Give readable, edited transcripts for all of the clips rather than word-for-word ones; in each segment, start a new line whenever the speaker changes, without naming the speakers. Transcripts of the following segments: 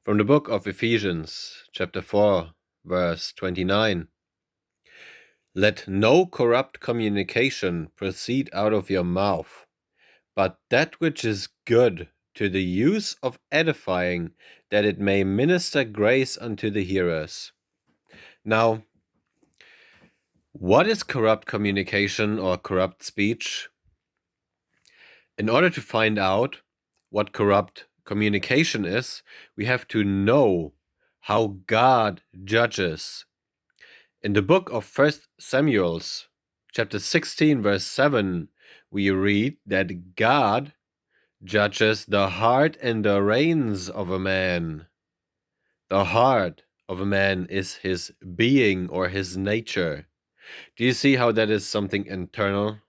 From the book of Ephesians, chapter 4, verse 29. Let no corrupt communication proceed out of your mouth, but that which is good to the use of edifying, that it may minister grace unto the hearers. Now, what is corrupt communication or corrupt speech? In order to find out what corrupt communication is, we have to know how God judges. In the book of 1 Samuel, chapter 16, verse 7, we read that God judges the heart and the reins of a man. The heart of a man is his being or his nature. Do you see how that is something internal?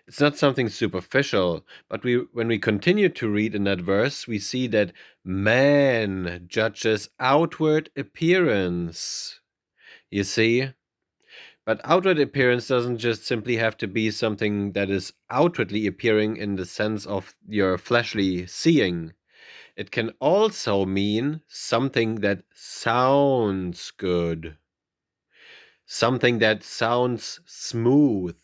It's not something superficial, but when we continue to read in that verse, we see that man judges outward appearance. You see? But outward appearance doesn't just simply have to be something that is outwardly appearing in the sense of your fleshly seeing. It can also mean something that sounds good, something that sounds smooth.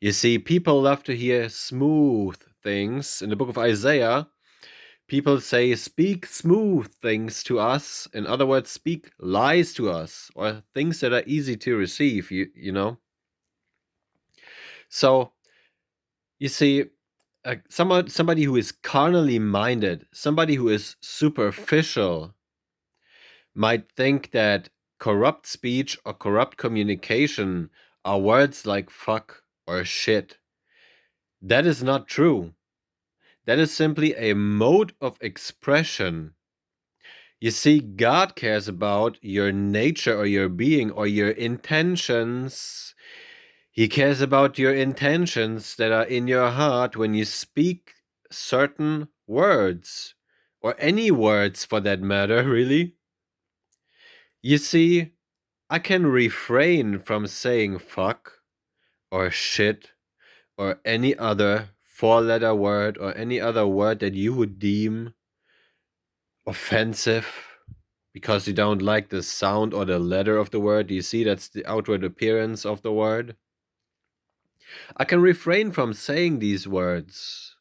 You see, people love to hear smooth things. In the book of Isaiah, people say, speak smooth things to us. In other words, speak lies to us, or things that are easy to receive, you know? So, you see, somebody who is carnally minded, somebody who is superficial, might think that corrupt speech or corrupt communication are words like fuck or shit. That is not true. That is simply a mode of expression. You see, God cares about your nature or your being or your intentions. He cares about your intentions that are in your heart when you speak certain words, or any words for that matter, really. You see, I can refrain from saying fuck or shit or any other four-letter word or any other word that you would deem offensive because you don't like the sound or the letter of the word. Do you see that's the outward appearance of the word? I can refrain from saying these words,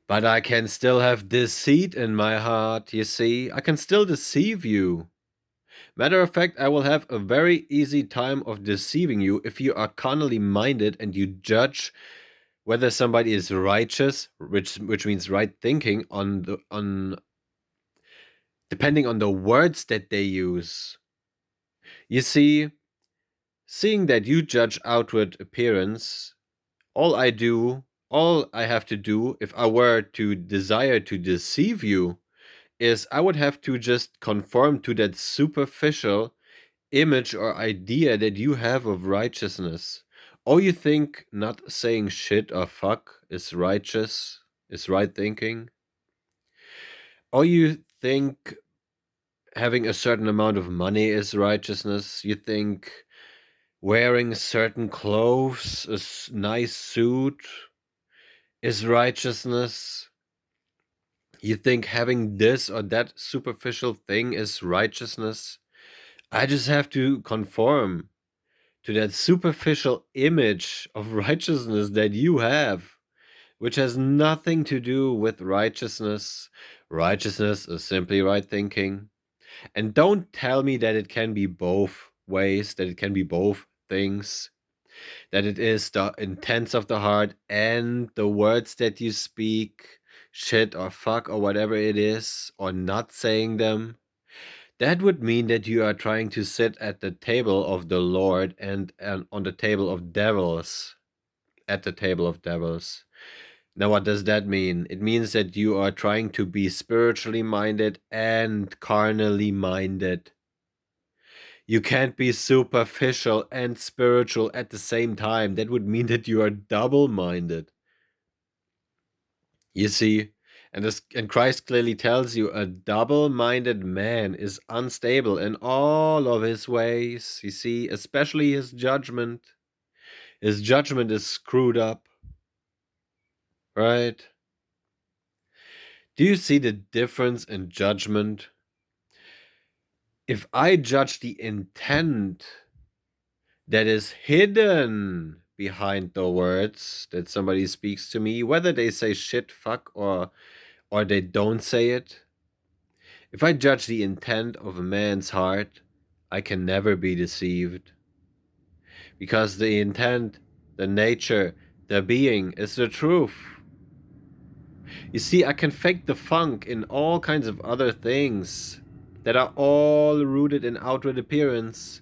but I can still have deceit in my heart, you see. I can still deceive you. Matter of fact, I will have a very easy time of deceiving you if you are carnally minded and you judge whether somebody is righteous, which means right thinking, on depending on the words that they use. You see, seeing that you judge outward appearance, all I have to do if I were to desire to deceive you is I would have to just conform to that superficial image or idea that you have of righteousness. Or you think not saying shit or fuck is righteous, is right thinking. Or you think having a certain amount of money is righteousness. You think wearing certain clothes, nice suit, is righteousness. You think having this or that superficial thing is righteousness. I just have to conform to that superficial image of righteousness that you have, which has nothing to do with righteousness. Righteousness is simply right thinking. And don't tell me that it can be both ways, that it can be both things, that it is the intents of the heart and the words that you speak, shit or fuck or whatever it is, or not saying them. That would mean that you are trying to sit at the table of the Lord and on the table of devils, at the table of devils. Now, what does that mean? It means that you are trying to be spiritually minded and carnally minded. You can't be superficial and spiritual at the same time. That would mean that you are double-minded. You see, and Christ clearly tells you a double-minded man is unstable in all of his ways. You see, especially his judgment. His judgment is screwed up, right? Do you see the difference in judgment? If I judge the intent that is hidden behind the words that somebody speaks to me, whether they say shit, fuck, or they don't say it, if I judge the intent of a man's heart, I can never be deceived. Because the intent, the nature, the being is the truth. You see, I can fake the funk in all kinds of other things that are all rooted in outward appearance.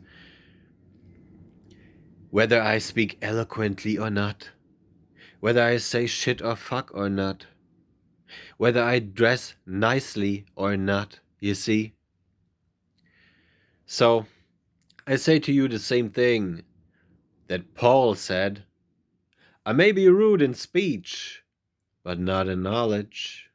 Whether I speak eloquently or not, whether I say shit or fuck or not, whether I dress nicely or not, you see? So, I say to you the same thing that Paul said. I may be rude in speech, but not in knowledge.